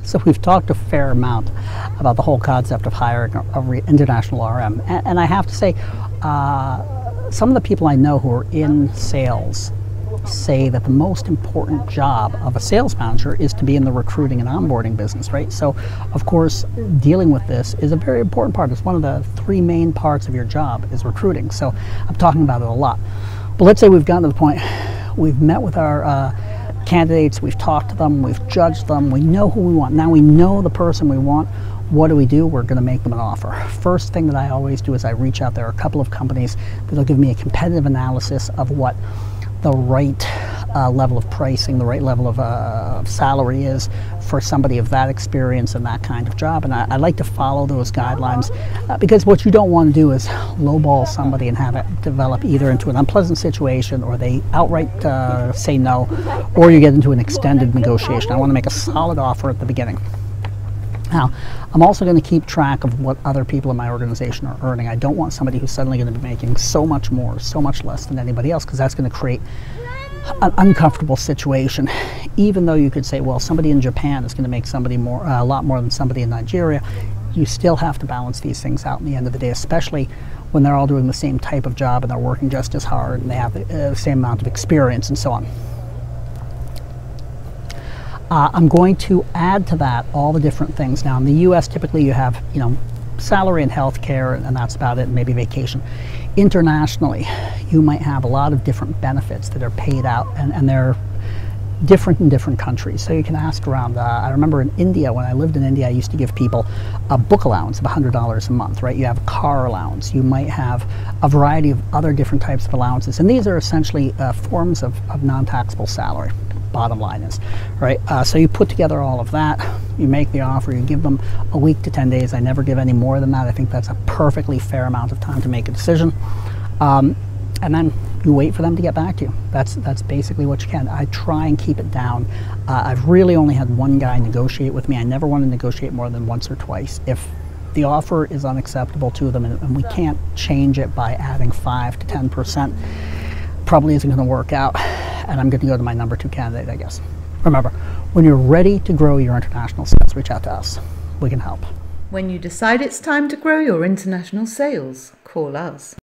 So we've talked a fair amount about the whole concept of hiring an international RM. And I have to say, some of the people I know who are in sales say that the most important job of a sales manager is to be in the recruiting and onboarding business, right? So, of course, dealing with this is a very important part. It's one of the three main parts of your job is recruiting. So I'm talking about it a lot. But let's say we've gotten to the point, we've met with our candidates, we've talked to them, we've judged them, we know who we want. Now we know the person we want. What do? We're going to make them an offer. First thing that I always do is I reach out. There are a couple of companies that'll give me a competitive analysis of what the right level of pricing, the right level of salary is for somebody of that experience and that kind of job. And I like to follow those guidelines because what you don't want to do is lowball somebody and have it develop either into an unpleasant situation, or they outright say no, or you get into an extended negotiation. I want to make a solid offer at the beginning. Now, I'm also going to keep track of what other people in my organization are earning. I don't want somebody who's suddenly going to be making so much more, so much less than anybody else, because that's going to create an uncomfortable situation. Even though you could say, well, somebody in Japan is going to make somebody more, a lot more than somebody in Nigeria, you still have to balance these things out in the end of the day, especially when they're all doing the same type of job and they're working just as hard and they have the same amount of experience and so on. I'm going to add to that all the different things. Now in the US, typically you have, salary and health care, and that's about it, and maybe vacation. Internationally, you might have a lot of different benefits that are paid out, and they're different in different countries. So you can ask around. I remember in India, when I lived in India, I used to give people a book allowance of $100 a month, right? You have a car allowance. You might have a variety of other different types of allowances, and these are essentially forms of non-taxable salary. Bottom line is, right? So you put together all of that, you make the offer, you give them a week to 10 days. I never give any more than that. I think that's a perfectly fair amount of time to make a decision. And then you wait for them to get back to you. That's basically what you can. I try and keep it down. I've really only had one guy negotiate with me. I never want to negotiate more than once or twice. If the offer is unacceptable to them and we can't change it by adding 5 to 10%, probably isn't going to work out, and I'm going to go to my number 2 candidate, I guess. Remember, when you're ready to grow your international sales, reach out to us. We can help. When you decide it's time to grow your international sales, call us.